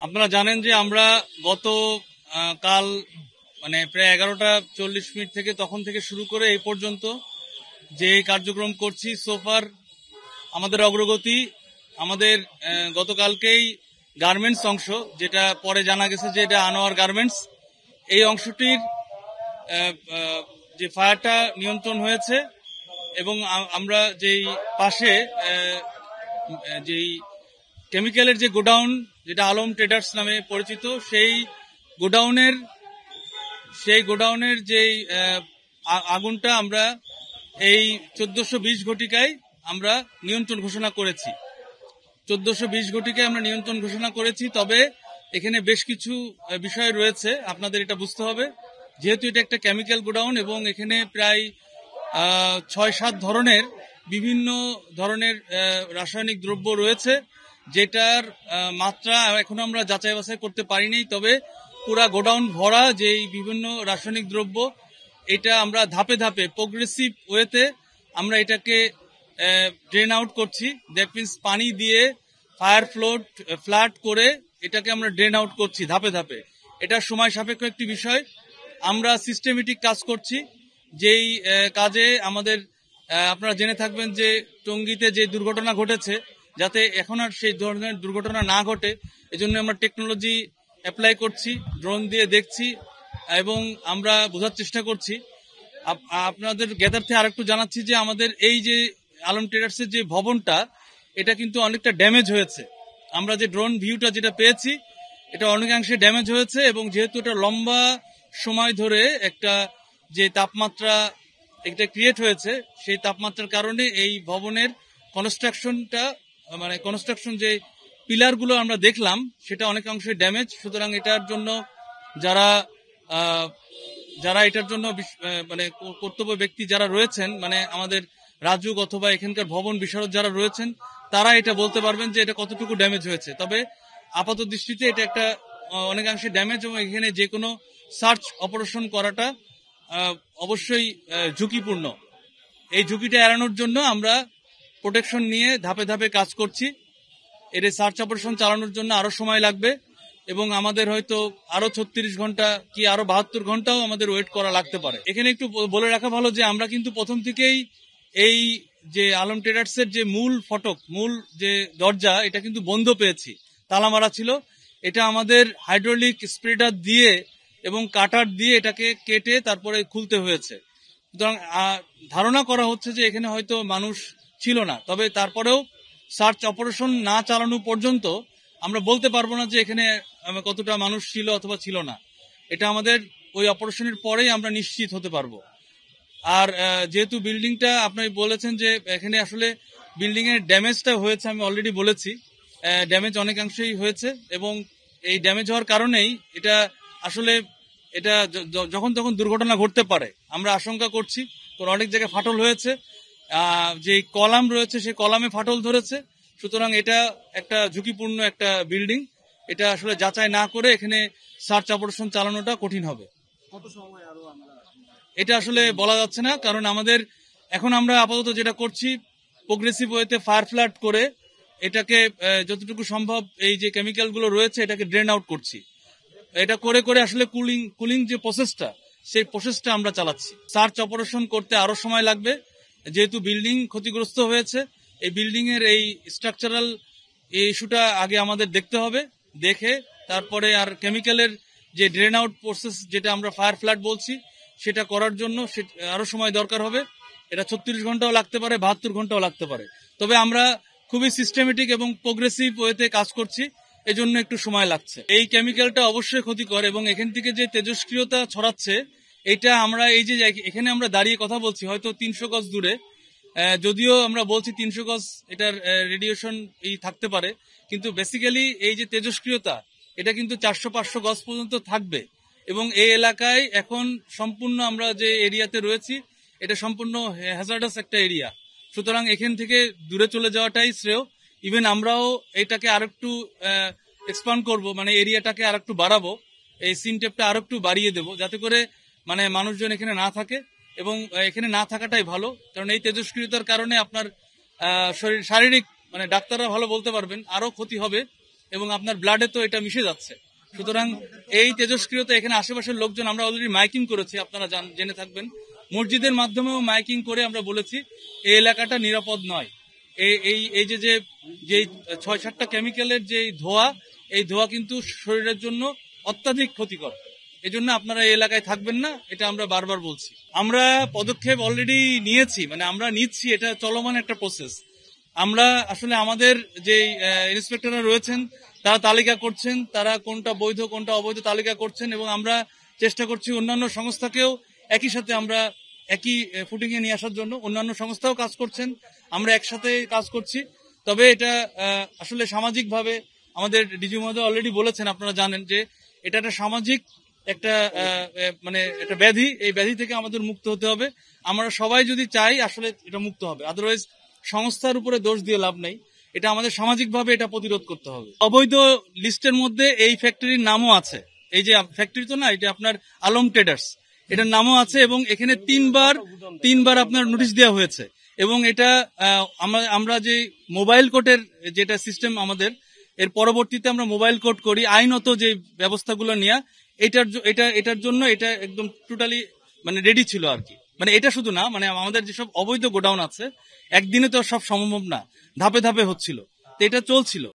আপনারা জানেন যে আমরা গত কাল মানে প্রায় 11টা 40 মিনিট থেকে তখন থেকে শুরু করে এই পর্যন্ত যে কার্যক্রম করছি সোফার আমাদের অগ্রগতি আমাদের গতকালকেই গার্মেন্টস অংশ, যেটা পরে জানা গেছে যে এটা আনোয়ার গার্মেন্টস, এই অংশটির যে ফায়ারটা নিয়ন্ত্রণ হয়েছে এবং আমরা যেই পাশে যেই কেমিক্যালের যে গোডাউন যেটা আলম ট্রেডার্স নামে পরিচিত সেই গোডাউনের যেই আগুনটা আমরা এই 1420 ঘটিকায় আমরা নিয়ন্ত্রণ ঘোষণা করেছি। 1420 ঘটিকায় আমরা নিয়ন্ত্রণ ঘোষণা করেছি। তবে এখানে বেশ কিছু বিষয় রয়েছে, আপনাদের এটা বুঝতে হবে। যেহেতু এটা একটা কেমিক্যাল গোডাউন এবং এখানে প্রায় 6-7 ধরনের বিভিন্ন ধরনের রাসায়নিক দ্রব্য রয়েছে, যেটার মাত্রা এখনো আমরা যাচাই বাছাই করতে পারিনি। তবে পুরা গোডাউন ভরা যেই বিভিন্ন রাসায়নিক দ্রব্য, এটা আমরা ধাপে ধাপে প্রোগ্রেসিভ ওয়েতে আমরা এটাকে ড্রেন আউট করছি। দ্যাট মিনস পানি দিয়ে ফায়ার ফ্লাড করে এটাকে আমরা ড্রেন আউট করছি ধাপে ধাপে। এটা সময় সাপেক্ষ একটি বিষয়। আমরা সিস্টেমেটিক কাজ করছি। যেই কাজে আমাদের আপনারা জেনে থাকবেন যে টঙ্গীতে যে দুর্ঘটনা ঘটেছে, যাতে এখন আর সেই ধরনের দুর্ঘটনা না ঘটে এজন্য আমরা টেকনোলজি অ্যাপ্লাই করছি, ড্রোন দিয়ে দেখছি এবং আমরা বোঝার চেষ্টা করছি। আপনাদের জ্ঞাতার্থে আরেকটু জানাচ্ছি যে আমাদের এই যে আলম ট্রেডার্সের যে ভবনটা, এটা কিন্তু অনেকটা ড্যামেজ হয়েছে। আমরা যে ড্রোন ভিউটা যেটা পেয়েছি, এটা অনেকাংশে ড্যামেজ হয়েছে এবং যেহেতু এটা লম্বা সময় ধরে একটা যে তাপমাত্রা এটা ক্রিয়েট হয়েছে, সেই তাপমাত্রার কারণে এই ভবনের কনস্ট্রাকশন যে পিলারগুলো আমরা দেখলাম সেটা অনেকাংশে ড্যামেজ। সুতরাং এটার জন্য যারা এটার জন্য মানে কর্তব্য ব্যক্তি যারা রয়েছেন, মানে আমাদের রাজুক অথবা এখানকার ভবন বিশারদ যারা রয়েছেন, তারা এটা বলতে পারবেন যে এটা কতটুকু ড্যামেজ হয়েছে। তবে আপাত দৃষ্টিতে এটা একটা অনেকাংশে ড্যামেজ এবং এখানে যে কোনো সার্চ অপারেশন করাটা অবশ্যই ঝুঁকিপূর্ণ। এই ঝুঁকিটা এড়ানোর জন্য আমরা প্রোটেকশন নিয়ে ধাপে ধাপে কাজ করছি। এর সার্চ অপারেশন চালানোর জন্য আরো সময় লাগবে এবং আমাদের হয়তো আরো 36 ঘন্টা কি আরো 72 ঘন্টাও আমাদের ওয়েট করা লাগতে পারে। এখানে একটু বলে রাখা ভালো যে আমরা কিন্তু প্রথম থেকেই এই যে আলম ট্রেডার্সের যে মূল যে দরজা, এটা কিন্তু বন্ধ পেয়েছি, তালা মারা ছিল। এটা আমাদের হাইড্রোলিক স্প্রেডার দিয়ে এবং কাটার দিয়ে এটাকে কেটে তারপরে খুলতে হয়েছে। সুতরাং ধারণা করা হচ্ছে যে এখানে হয়তো মানুষ ছিল না। তবে তারপরেও সার্চ অপারেশন না চালানো পর্যন্ত আমরা বলতে পারবো না যে এখানে কতটা মানুষ ছিল অথবা ছিল না। এটা আমাদের ওই অপারেশনের পরেই আমরা নিশ্চিত হতে পারবো। আর যেহেতু বিল্ডিংটা আপনি বলেছেন যে এখানে আসলে বিল্ডিং এর ড্যামেজটা হয়েছে, আমি অলরেডি বলেছি ড্যামেজ অনেকাংশেই হয়েছে এবং এই ড্যামেজ হওয়ার কারণেই এটা আসলে এটা যখন তখন দুর্ঘটনা ঘটতে পারে আমরা আশঙ্কা করছি। কারণ অনেক জায়গায় ফাটল হয়েছে, যে কলাম রয়েছে সেই কলামে ফাটল ধরেছে। সুতরাং এটা একটা ঝুঁকিপূর্ণ একটা বিল্ডিং। এটা আসলে যাচাই না করে এখানে সার্চ অপারেশন চালানোটা কঠিন হবে। কত সময় আরো এটা আসলে বলা যাচ্ছে না, কারণ আমাদের এখন আমরা আপাতত যেটা করছি প্রোগ্রেসিভ ওয়েতে ফায়ার ফ্লাড করে এটাকে যতটুকু সম্ভব এই যে কেমিক্যাল গুলো রয়েছে এটাকে ড্রেন আউট করছি। এটা করে করে আসলে কুলিং যে প্রসেসটা, সেই প্রসেসটা আমরা চালাচ্ছি। সার্চ অপারেশন করতে আরো সময় লাগবে, যেহেতু বিল্ডিং ক্ষতিগ্রস্ত হয়েছে। এই বিল্ডিং এর এই স্ট্রাকচারাল এই ইস্যুটা আগে আমাদের দেখতে হবে, দেখে তারপরে আর কেমিক্যালের যে ড্রেন আউট প্রসেস যেটা আমরা ফায়ার ফ্লাড বলছি, সেটা করার জন্য আরো সময় দরকার হবে। এটা 36 ঘন্টাও লাগতে পারে, 72 ঘন্টাও লাগতে পারে। তবে আমরা খুবই সিস্টেমেটিক এবং প্রোগ্রেসিভ ওয়েতে কাজ করছি, এজন্য একটু সময় লাগছে। এই কেমিক্যালটা অবশ্যই ক্ষতিকর এবং এখান থেকে যে তেজস্ক্রিয়তা ছড়াচ্ছে, এটা আমরা এই যে এখানে আমরা দাঁড়িয়ে কথা বলছি হয়তো 300 গজ দূরে, যদিও আমরা বলছি 300 গজ এটার রেডিয়েশন থাকতে পারে, কিন্তু বেসিক্যালি এই যে তেজস্ক্রিয়তা এটা কিন্তু 400-500 গজ পর্যন্ত থাকবে এবং এই এলাকায় এখন সম্পূর্ণ আমরা যে এরিয়াতে রয়েছি এটা সম্পূর্ণ হ্যাজার্ডাস একটা এরিয়া। সুতরাং এখান থেকে দূরে চলে যাওয়াটাই শ্রেয়। ইভেন আমরাও এটাকে আরেকটু এক্সপান্ড করব, মানে এরিয়াটাকে আরেকটু বাড়াবো, এই সিনটেপটা আরেকটু বাড়িয়ে দেব, যাতে করে মানে মানুষজন এখানে না থাকে এবং এখানে না থাকাটাই ভালো। কারণ এই তেজস্ক্রিয়তার কারণে আপনার শারীরিক মানে ডাক্তাররা ভালো বলতে পারবেন আরো ক্ষতি হবে এবং আপনার ব্লাডে তো এটা মিশে যাচ্ছে। সুতরাং এই তেজস্ক্রিয়তা এখানে আশেপাশের লোকজন আমরা অলরেডি মাইকিং করেছি, আপনারা জেনে থাকবেন। মসজিদের মাধ্যমেও মাইকিং করে আমরা বলেছি এই এলাকাটা নিরাপদ নয়। এই যে 6-7টা কেমিক্যালের যে ধোঁয়া, এই ধোঁয়া কিন্তু শরীরের জন্য অত্যাধিক ক্ষতিকর। এজন্য আপনারা এই এলাকায় থাকবেন না, এটা আমরা বারবার বলছি। আমরা পদক্ষেপ অলরেডি নিয়েছি, মানে আমরা নিচ্ছি, এটা চলমান একটা প্রসেস। আমরা আসলে আমাদের যে ইন্সপেক্টররা রয়েছেন তারা তালিকা করছেন, তারা কোনটা বৈধ কোনটা অবৈধ তালিকা করছেন, এবং আমরা চেষ্টা করছি অন্যান্য সংস্থাকেও একই সাথে আমরা একই ফুটিংয়ে নিয়ে আসার জন্য। অন্যান্য সংস্থাও কাজ করছেন, আমরা একসাথে কাজ করছি। তবে এটা আসলে সামাজিকভাবে আমাদের ডিজি মহোদয় অলরেডি বলেছেন, আপনারা জানেন যে এটা একটা সামাজিক একটা মানে একটা ব্যাধি। এই ব্যাধি থেকে আমাদের মুক্ত হতে হবে। আমরা সবাই যদি চাই আসলে এটা মুক্ত হবে, আদারওয়াইজ সংস্থার উপরে দোষ দিয়ে লাভ নেই। এটা আমাদের সামাজিকভাবে এটা প্রতিরোধ করতে হবে। অবৈধ লিস্টের মধ্যে এই ফ্যাক্টরির নামও আছে। এই যে ফ্যাক্টরি তো না, এটা আপনার আলম ট্রেডার্স, এটার নামও আছে, এবং এখানে তিনবার আপনার নোটিশ দেওয়া হয়েছে। এবং এটা আমরা যে মোবাইল কোর্টের যেটা সিস্টেম আমাদের, এর পরবর্তীতে আমরা মোবাইল কোর্ট করি আইনত যে ব্যবস্থাগুলো নিয়ে, এটার জন্য এটা একদম টোটালি মানে রেডি ছিল আর কি। মানে এটা শুধু না, মানে আমাদের যেসব অবৈধ গোডাউন আছে একদিনে তো সব সম্ভব না, ধাপে ধাপে হচ্ছিল, তো এটা চলছিল।